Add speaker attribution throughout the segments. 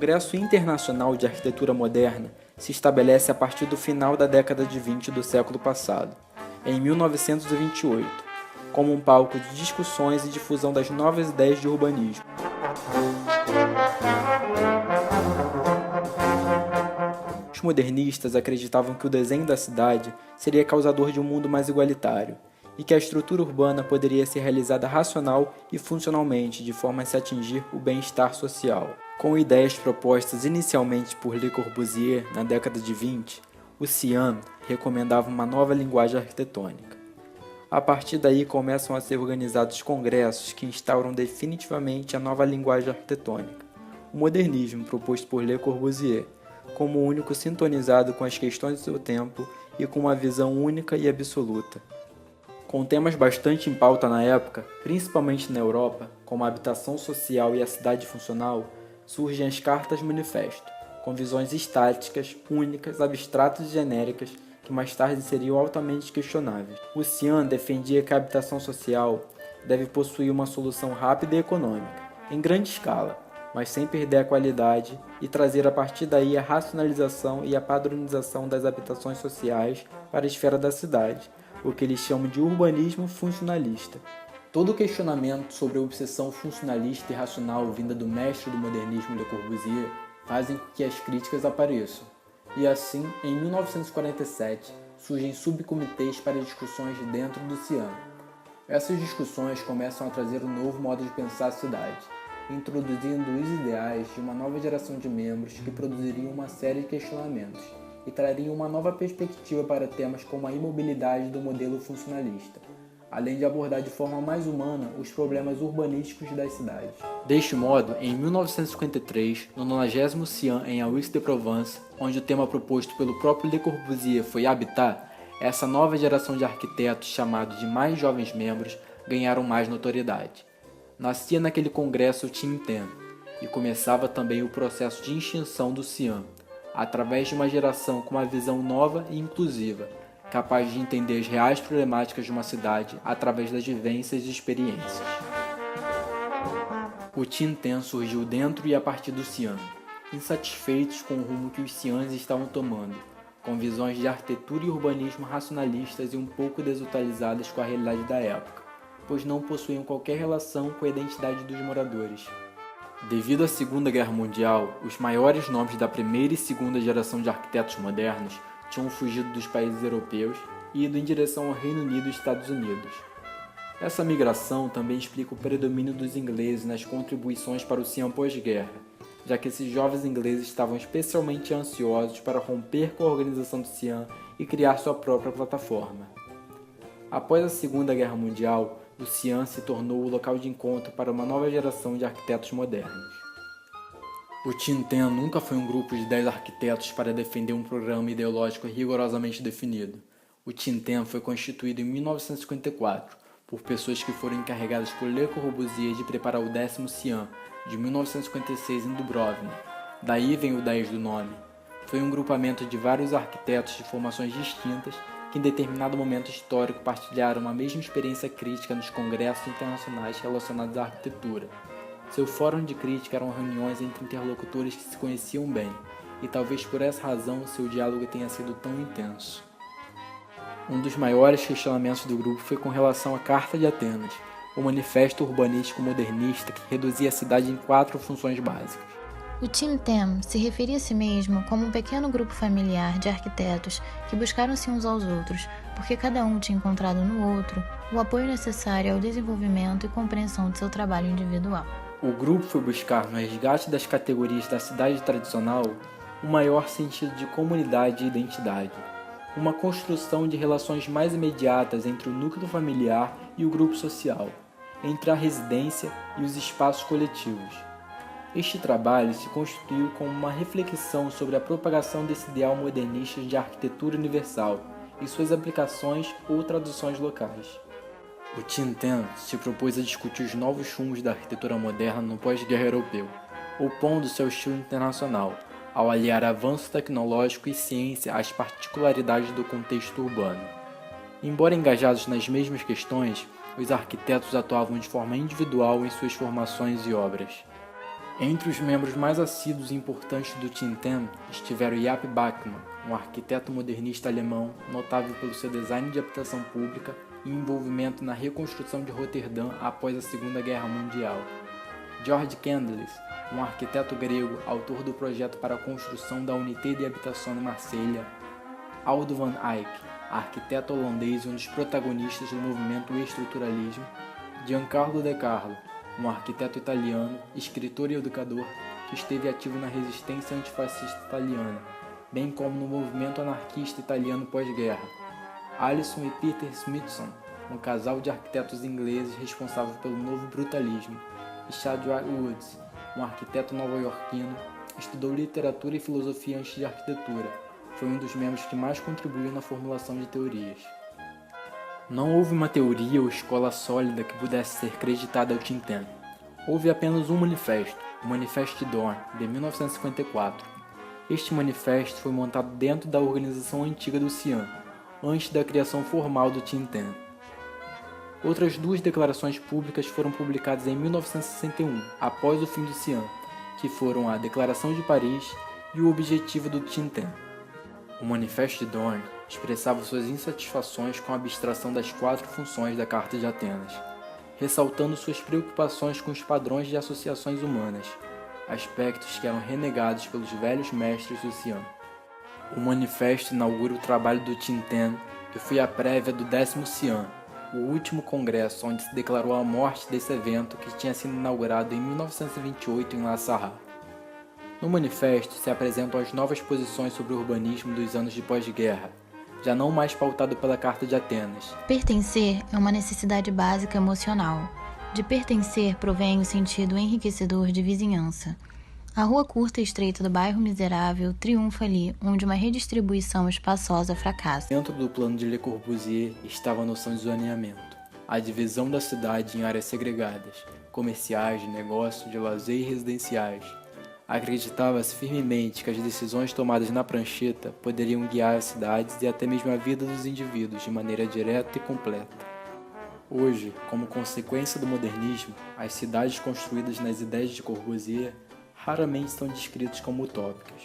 Speaker 1: Congresso Internacional de Arquitetura Moderna se estabelece a partir do final da década de 20 do século passado, em 1928, como um palco de discussões e difusão das novas ideias de urbanismo. Os modernistas acreditavam que o desenho da cidade seria causador de um mundo mais igualitário, e que a estrutura urbana poderia ser realizada racional e funcionalmente, de forma a se atingir o bem-estar social. Com ideias propostas inicialmente por Le Corbusier na década de 20, o Cian recomendava uma nova linguagem arquitetônica. A partir daí começam a ser organizados congressos que instauram definitivamente a nova linguagem arquitetônica, o modernismo proposto por Le Corbusier, como o único sintonizado com as questões do seu tempo e com uma visão única e absoluta. Com temas bastante em pauta na época, principalmente na Europa, como a habitação social e a cidade funcional, surgem as cartas manifesto, com visões estáticas, únicas, abstratas e genéricas, que mais tarde seriam altamente questionáveis. O Cian defendia que a habitação social deve possuir uma solução rápida e econômica, em grande escala, mas sem perder a qualidade, e trazer a partir daí a racionalização e a padronização das habitações sociais para a esfera da cidade, o que eles chamam de urbanismo funcionalista. Todo questionamento sobre a obsessão funcionalista e racional vinda do mestre do modernismo Le Corbusier fazem com que as críticas apareçam. E assim, em 1947, surgem subcomitês para discussões dentro do Cian. Essas discussões começam a trazer um novo modo de pensar a cidade, introduzindo os ideais de uma nova geração de membros que produziriam uma série de questionamentos e trariam uma nova perspectiva para temas como a imobilidade do modelo funcionalista, além de abordar de forma mais humana os problemas urbanísticos das cidades. Deste modo, em 1953, no 90º Cian em Aix-de-Provence, onde o tema proposto pelo próprio Le Corbusier foi habitat, essa nova geração de arquitetos, chamados de mais jovens membros, ganharam mais notoriedade. Nascia naquele congresso o Tintin, e começava também o processo de extinção do Cian, através de uma geração com uma visão nova e inclusiva, capaz de entender as reais problemáticas de uma cidade através das vivências e experiências. O Tintin surgiu dentro e a partir do Cian, insatisfeitos com o rumo que os Cians estavam tomando, com visões de arquitetura e urbanismo racionalistas e um pouco desatualizadas com a realidade da época, pois não possuíam qualquer relação com a identidade dos moradores. Devido à Segunda Guerra Mundial, os maiores nomes da primeira e segunda geração de arquitetos modernos tinham fugido dos países europeus e ido em direção ao Reino Unido e Estados Unidos. Essa migração também explica o predomínio dos ingleses nas contribuições para o Cian pós-guerra, já que esses jovens ingleses estavam especialmente ansiosos para romper com a organização do Cian e criar sua própria plataforma. Após a Segunda Guerra Mundial, o Cian se tornou o local de encontro para uma nova geração de arquitetos modernos. O Tintin nunca foi um grupo de 10 arquitetos para defender um programa ideológico rigorosamente definido. O Tintin foi constituído em 1954 por pessoas que foram encarregadas por Le Corbusier de preparar o 10º Cian, de 1956 em Dubrovnik. Daí vem o 10 do nome. Foi um grupamento de vários arquitetos de formações distintas que em determinado momento histórico partilharam uma mesma experiência crítica nos congressos internacionais relacionados à arquitetura. Seu fórum de crítica eram reuniões entre interlocutores que se conheciam bem, e talvez por essa razão seu diálogo tenha sido tão intenso. Um dos maiores questionamentos do grupo foi com relação à Carta de Atenas, o manifesto urbanístico modernista que reduzia a cidade em 4 funções básicas.
Speaker 2: O Tintin se referia a si mesmo como um pequeno grupo familiar de arquitetos que buscaram-se uns aos outros, porque cada um tinha encontrado no outro o apoio necessário ao desenvolvimento e compreensão de seu trabalho individual.
Speaker 1: O grupo foi buscar, no resgate das categorias da cidade tradicional, um maior sentido de comunidade e identidade, uma construção de relações mais imediatas entre o núcleo familiar e o grupo social, entre a residência e os espaços coletivos. Este trabalho se constituiu como uma reflexão sobre a propagação desse ideal modernista de arquitetura universal e suas aplicações ou traduções locais. O Tintin se propôs a discutir os novos rumos da arquitetura moderna no pós-guerra europeu, opondo seu estilo internacional, ao aliar avanço tecnológico e ciência às particularidades do contexto urbano. Embora engajados nas mesmas questões, os arquitetos atuavam de forma individual em suas formações e obras. Entre os membros mais assíduos e importantes do Tintin estiveram Jaap Bachmann, um arquiteto modernista alemão notável pelo seu design de habitação pública e envolvimento na reconstrução de Roterdã após a Segunda Guerra Mundial. Georg Candelis, um arquiteto grego, autor do projeto para a construção da Unité de Habitation de Marselha. Aldo van Eyck, arquiteto holandês e um dos protagonistas do movimento estruturalismo. Giancarlo De Carlo, um arquiteto italiano, escritor e educador que esteve ativo na resistência antifascista italiana, bem como no movimento anarquista italiano pós-guerra. Alison e Peter Smithson, um casal de arquitetos ingleses responsável pelo novo brutalismo. E Shadrach Woods, um arquiteto nova-iorquino, estudou literatura e filosofia antes de arquitetura. Foi um dos membros que mais contribuiu na formulação de teorias. Não houve uma teoria ou escola sólida que pudesse ser creditada ao Tintin. Houve apenas um manifesto, o Manifeste de Dorn, de 1954. Este manifesto foi montado dentro da organização antiga do CIAN, antes da criação formal do Tintin. Outras duas declarações públicas foram publicadas em 1961, após o fim do CIAN, que foram a Declaração de Paris e o Objetivo do Tintin. O Manifeste de Dorn expressava suas insatisfações com a abstração das 4 funções da Carta de Atenas, ressaltando suas preocupações com os padrões de associações humanas, aspectos que eram renegados pelos velhos mestres do CIAN. O manifesto inaugura o trabalho do Tintin e foi a prévia do 10º CIAN, o último congresso onde se declarou a morte desse evento que tinha sido inaugurado em 1928 em La Sarraz. No manifesto se apresentam as novas posições sobre o urbanismo dos anos de pós-guerra, já não mais pautado pela Carta de Atenas.
Speaker 2: Pertencer é uma necessidade básica emocional. De pertencer provém o sentido enriquecedor de vizinhança. A rua curta e estreita do bairro miserável triunfa ali, onde uma redistribuição espaçosa fracassa.
Speaker 1: Dentro do plano de Le Corbusier estava a noção de zoneamento, a divisão da cidade em áreas segregadas, comerciais, de negócio, de lazer e residenciais. Acreditava-se firmemente que as decisões tomadas na prancheta poderiam guiar as cidades e até mesmo a vida dos indivíduos de maneira direta e completa. Hoje, como consequência do modernismo, as cidades construídas nas ideias de Corbusier raramente são descritas como utópicas.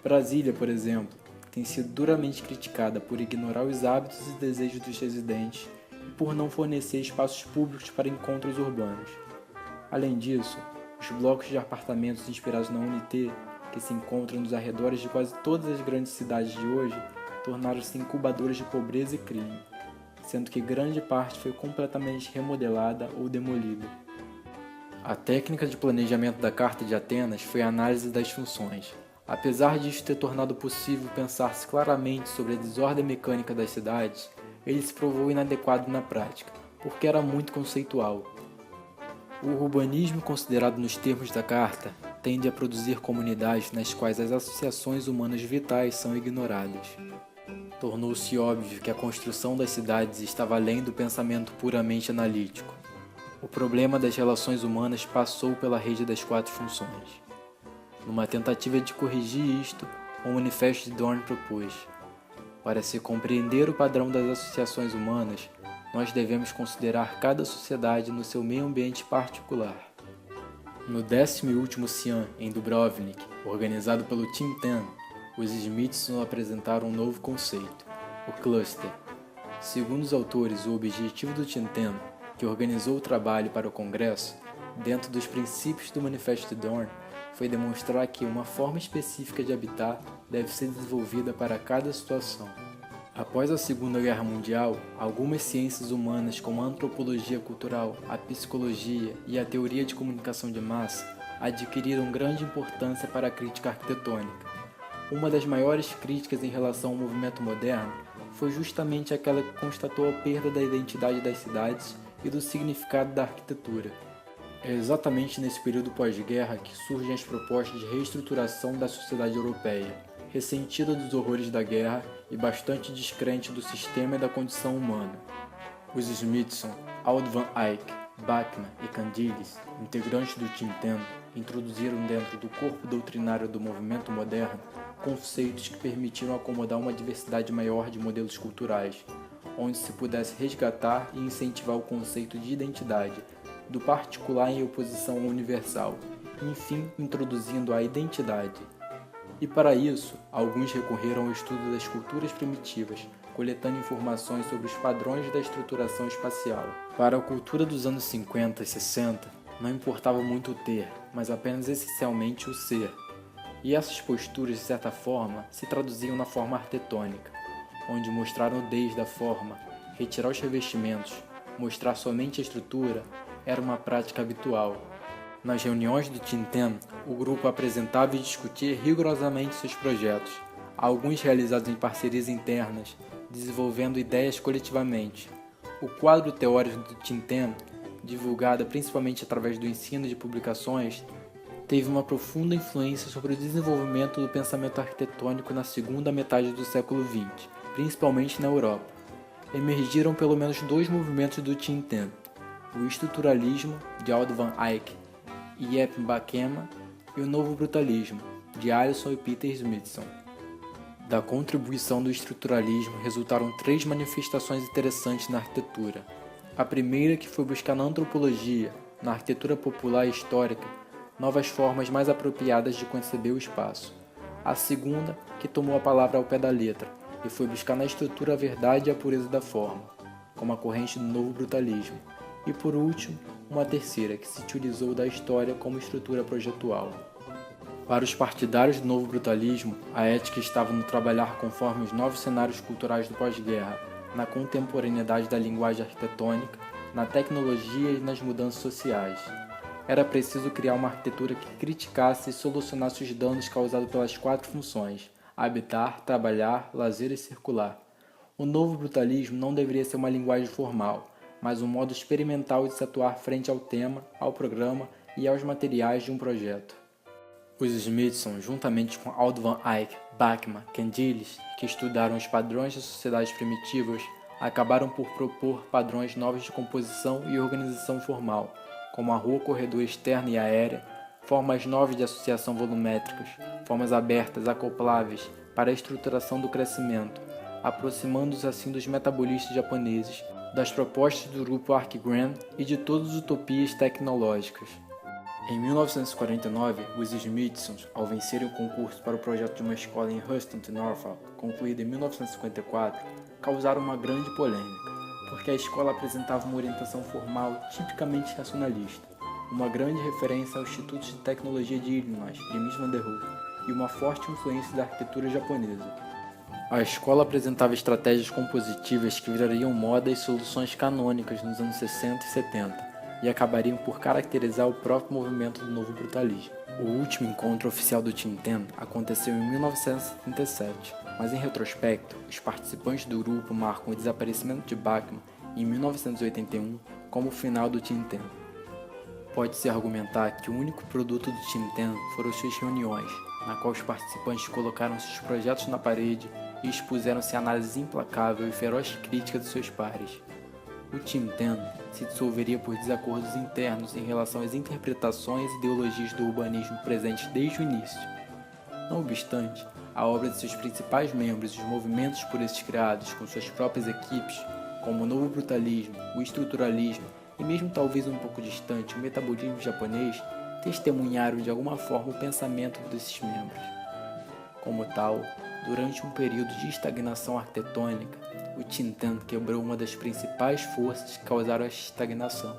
Speaker 1: Brasília, por exemplo, tem sido duramente criticada por ignorar os hábitos e desejos dos residentes e por não fornecer espaços públicos para encontros urbanos. Além disso, os blocos de apartamentos inspirados na Unité, que se encontram nos arredores de quase todas as grandes cidades de hoje, tornaram-se incubadores de pobreza e crime, sendo que grande parte foi completamente remodelada ou demolida. A técnica de planejamento da Carta de Atenas foi a análise das funções. Apesar disso ter tornado possível pensar-se claramente sobre a desordem mecânica das cidades, ele se provou inadequado na prática, porque era muito conceitual. O urbanismo considerado nos termos da Carta tende a produzir comunidades nas quais as associações humanas vitais são ignoradas. Tornou-se óbvio que a construção das cidades estava além do pensamento puramente analítico. O problema das relações humanas passou pela rede das 4 funções. Numa tentativa de corrigir isto, o Manifeste de Dorn propôs: para se compreender o padrão das associações humanas, nós devemos considerar cada sociedade no seu meio ambiente particular. No 10º e último CIAN, em Dubrovnik, organizado pelo Tintin, os Smithson apresentaram um novo conceito, o cluster. Segundo os autores, o objetivo do Tintin, que organizou o trabalho para o Congresso, dentro dos princípios do Manifesto de Dorn, foi demonstrar que uma forma específica de habitar deve ser desenvolvida para cada situação. Após a Segunda Guerra Mundial, algumas ciências humanas como a antropologia cultural, a psicologia e a teoria de comunicação de massa adquiriram grande importância para a crítica arquitetônica. Uma das maiores críticas em relação ao movimento moderno foi justamente aquela que constatou a perda da identidade das cidades e do significado da arquitetura. É exatamente nesse período pós-guerra que surgem as propostas de reestruturação da sociedade europeia, ressentida dos horrores da guerra e bastante descrente do sistema e da condição humana. Os Smithson, Aldo van Eyck, Bachmann e Candilis, integrantes do Tintin, introduziram dentro do corpo doutrinário do movimento moderno conceitos que permitiram acomodar uma diversidade maior de modelos culturais, onde se pudesse resgatar e incentivar o conceito de identidade, do particular em oposição ao universal, enfim introduzindo a identidade. E para isso, alguns recorreram ao estudo das culturas primitivas, coletando informações sobre os padrões da estruturação espacial. Para a cultura dos anos 50 e 60, não importava muito o ter, mas apenas essencialmente o ser. E essas posturas, de certa forma, se traduziam na forma arquitetônica, onde mostrar a nudez da forma, retirar os revestimentos, mostrar somente a estrutura, era uma prática habitual. Nas reuniões do Tintin, o grupo apresentava e discutia rigorosamente seus projetos, alguns realizados em parcerias internas, desenvolvendo ideias coletivamente. O quadro teórico do Tintin, divulgado principalmente através do ensino de publicações, teve uma profunda influência sobre o desenvolvimento do pensamento arquitetônico na segunda metade do século XX, principalmente na Europa. Emergiram pelo menos dois movimentos do Tintin: o estruturalismo, de Aldo van Eyck e Ep Bakema, e o novo brutalismo, de Alisson e Peter Smithson. Da contribuição do estruturalismo resultaram três manifestações interessantes na arquitetura. A primeira, que foi buscar na antropologia, na arquitetura popular e histórica, novas formas mais apropriadas de conceber o espaço. A segunda, que tomou a palavra ao pé da letra e foi buscar na estrutura a verdade e a pureza da forma, como a corrente do novo brutalismo. E por último, uma terceira, que se utilizou da história como estrutura projetual. Para os partidários do novo brutalismo, a ética estava no trabalhar conforme os novos cenários culturais do pós-guerra, na contemporaneidade da linguagem arquitetônica, na tecnologia e nas mudanças sociais. Era preciso criar uma arquitetura que criticasse e solucionasse os danos causados pelas quatro funções: habitar, trabalhar, lazer e circular. O novo brutalismo não deveria ser uma linguagem formal, mas um modo experimental de se atuar frente ao tema, ao programa e aos materiais de um projeto. Os Smithson, juntamente com Aldo van Eyck, Bachmann, Candiles, que estudaram os padrões das sociedades primitivas, acabaram por propor padrões novos de composição e organização formal, como a rua corredor externa e aérea, formas novas de associação volumétricas, formas abertas, acopláveis, para a estruturação do crescimento, aproximando-se assim dos metabolistas japoneses, das propostas do grupo Archigram e de todas as utopias tecnológicas. Em 1949, os Smithsons, ao vencerem o concurso para o projeto de uma escola em Huston, Norfolk, concluída em 1954, causaram uma grande polêmica, porque a escola apresentava uma orientação formal tipicamente racionalista, uma grande referência ao Instituto de Tecnologia de Illinois, de Mies van der Rohe, e uma forte influência da arquitetura japonesa. A escola apresentava estratégias compositivas que virariam moda e soluções canônicas nos anos 60 e 70, e acabariam por caracterizar o próprio movimento do novo brutalismo. O último encontro oficial do Tintin aconteceu em 1977, mas em retrospecto, os participantes do grupo marcam o desaparecimento de Bachmann em 1981 como o final do Tintin. Pode-se argumentar que o único produto do Tintin foram suas reuniões, na qual os participantes colocaram seus projetos na parede e expuseram-se à análise implacável e feroz crítica dos seus pares. O Tintin se dissolveria por desacordos internos em relação às interpretações e ideologias do urbanismo presentes desde o início. Não obstante, a obra de seus principais membros e os movimentos por esses criados com suas próprias equipes, como o novo brutalismo, o estruturalismo e mesmo talvez um pouco distante o metabolismo japonês, testemunharam de alguma forma o pensamento desses membros. Como tal, durante um período de estagnação arquitetônica, o Tintin quebrou uma das principais forças que causaram a estagnação,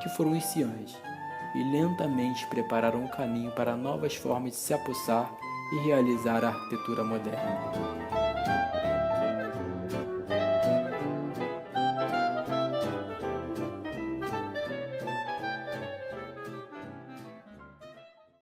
Speaker 1: que foram os Ciães, e lentamente prepararam o caminho para novas formas de se apossar e realizar a arquitetura moderna.